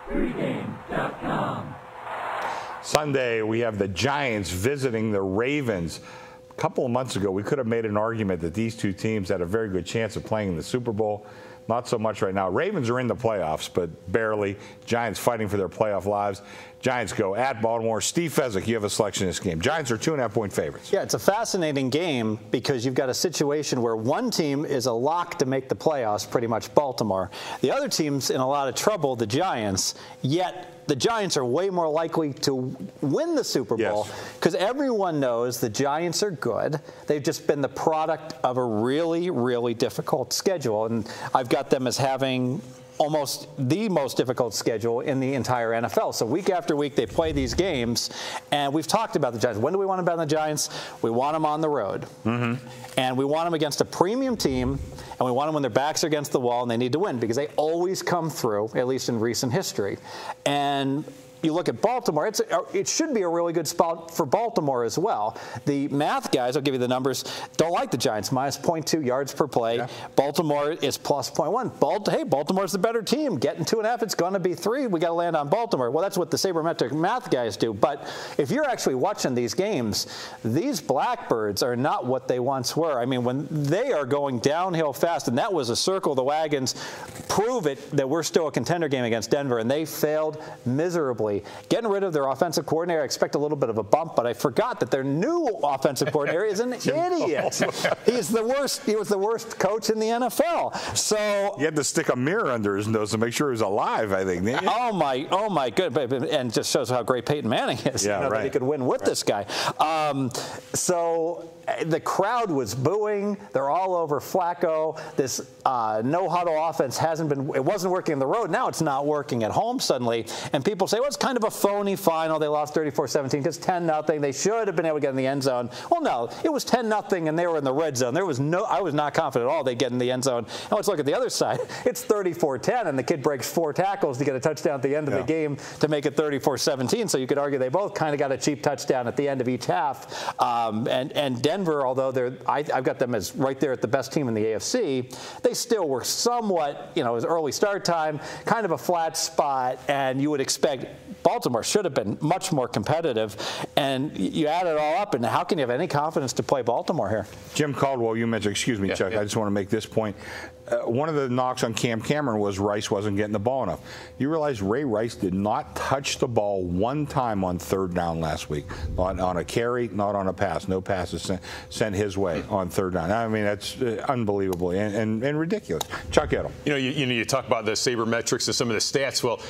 Pregame.com. Sunday, we have the Giants visiting the Ravens. A couple of months ago, we could have made an argument that these two teams had a very good chance of playing in the Super Bowl. Not so much right now. Ravens are in the playoffs, but barely. Giants fighting for their playoff lives. Giants go at Baltimore. Steve Fezzik, you have a selection in this game. Giants are 2.5-point favorites. Yeah, it's a fascinating game because you've got a situation where one team is a lock to make the playoffs, pretty much Baltimore. The other team's in a lot of trouble, the Giants, yet the Giants are way more likely to win the Super Bowl because everyone knows the Giants are good. They've just been the product of a really, really difficult schedule. And I've got them as having almost the most difficult schedule in the entire NFL. So week after week, they play these games, and we've talked about the Giants. When do we want to bet on the Giants? We want them on the road. And we want them against a premium team, and we want them when their backs are against the wall and they need to win because they always come through, at least in recent history. And you look at Baltimore, it should be a really good spot for Baltimore as well. The math guys, I'll give you the numbers, don't like the Giants. Minus 0.2 yards per play. Yeah. Baltimore is plus 0.1. Hey, Baltimore's the better team. Getting 2.5, it's going to be 3. We got to land on Baltimore. Well, that's what the sabermetric math guys do. But if you're actually watching these games, these Blackbirds are not what they once were. I mean, when they are going downhill fast, and that was a circle the wagons, prove it that we're still a contender game against Denver, and they failed miserably. Getting rid of their offensive coordinator, I expect a little bit of a bump, but I forgot that their new offensive coordinator is an idiot. He's the worst. He was the worst coach in the NFL. So you had to stick a mirror under his nose to make sure he was alive, I think. Oh my goodness! And just shows how great Peyton Manning is. Yeah, that he could win with this guy. So the crowd was booing. They're all over Flacco. This no huddle offense it wasn't working on the road. Now it's not working at home suddenly. And people say, well, it's kind of a phony final. They lost 34-17 because 10-0. They should have been able to get in the end zone. Well, no, it was 10-0 and they were in the red zone. I was not confident at all they'd get in the end zone. Now let's look at the other side. It's 34-10 and the kid breaks 4 tackles to get a touchdown at the end of the game to make it 34-17. So you could argue they both kind of got a cheap touchdown at the end of each half. And Denver, although I've got them as right there at the best team in the AFC, they still were somewhat, it was early start time, kind of a flat spot, and you would expect Baltimore should have been much more competitive. And you add it all up, and how can you have any confidence to play Baltimore here? Jim Caldwell, you mentioned, excuse me, Chuck, I just want to make this point. One of the knocks on Cam Cameron was Rice wasn't getting the ball enough. You realize Ray Rice did not touch the ball one time on 3rd down last week. On a carry, not on a pass. No passes sent his way on 3rd down. I mean, that's unbelievable and ridiculous. Chuck Edel. You talk about the sabermetrics and some of the stats. Well,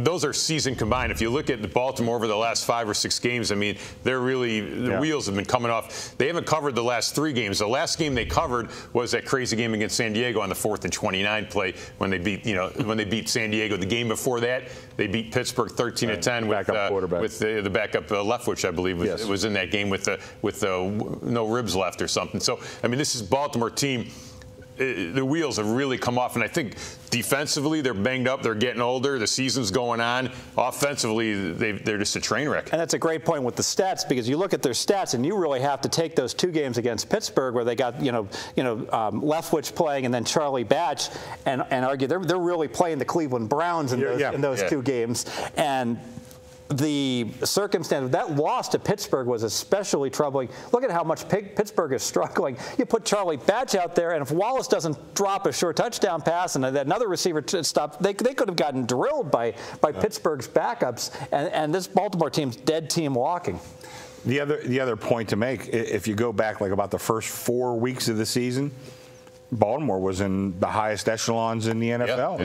those are season combined. If you look at Baltimore over the last 5 or 6 games, I mean, they're really, the wheels have been coming off. They haven't covered the last 3 games. The last game they covered was that crazy game against San Diego on the 4th and 29 play when they beat San Diego. The game before that, they beat Pittsburgh 13-10 with the backup Leftwich, I believe, was in that game with no ribs left or something. So I mean, this is Baltimore team. The wheels have really come off, and I think defensively they're banged up. They're getting older. The season's going on. Offensively, they're just a train wreck. And that's a great point with the stats because you look at their stats, and you really have to take those 2 games against Pittsburgh where they got Leftwich playing and then Charlie Batch, and argue they're really playing the Cleveland Browns in those 2 games. And the circumstance of that loss to Pittsburgh was especially troubling. Look at how much Pittsburgh is struggling. You put Charlie Batch out there, and if Wallace doesn't drop a short touchdown pass and another receiver stopped, they could have gotten drilled by Pittsburgh's backups. And this Baltimore team's dead team walking. The other point to make, if you go back like about the first 4 weeks of the season, Baltimore was in the highest echelons in the NFL.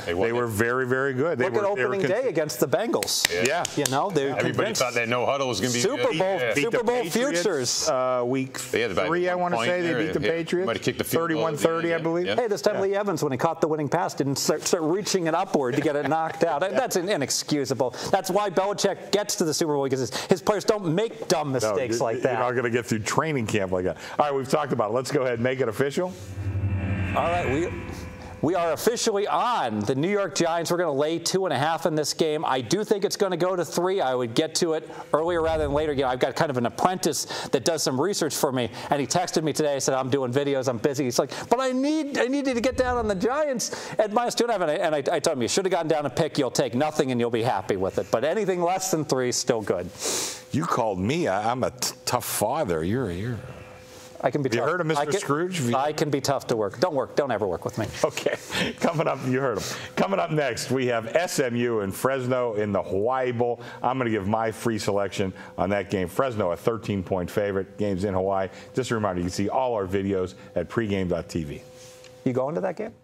They were very, very good. Look at opening day against the Bengals. Everybody thought that no huddle was going to be Super Bowl futures. Week 3, I want to say they beat the Patriots. Might have kicked the field 31-30, I believe. Hey, this time Lee Evans, when he caught the winning pass, didn't start reaching it upward to get it knocked out. That's inexcusable. That's why Belichick gets to the Super Bowl, because his players don't make dumb mistakes like that. You're not going to get through training camp like that. All right, we've talked about it. Let's go ahead and make it official. All right, We are officially on. The New York Giants, we're going to lay 2.5 in this game. I do think it's going to go to 3. I would get to it earlier rather than later. You know, I've got kind of an apprentice that does some research for me, and he texted me today. I said, I'm doing videos, I'm busy. He's like, but I need you to get down on the Giants at -2.5. And I told him, you should have gotten down a pick. You'll take nothing, and you'll be happy with it. But anything less than 3 is still good. You called me. I'm a tough father. You're. I can be tough. You heard of Mr. Scrooge? I can be tough to work. Don't ever work with me. Okay. Coming up, you heard him. Coming up next, we have SMU and Fresno in the Hawaii Bowl. I'm going to give my free selection on that game. Fresno, a 13-point favorite. Game's in Hawaii. Just a reminder, you can see all our videos at pregame.tv. You going to that game?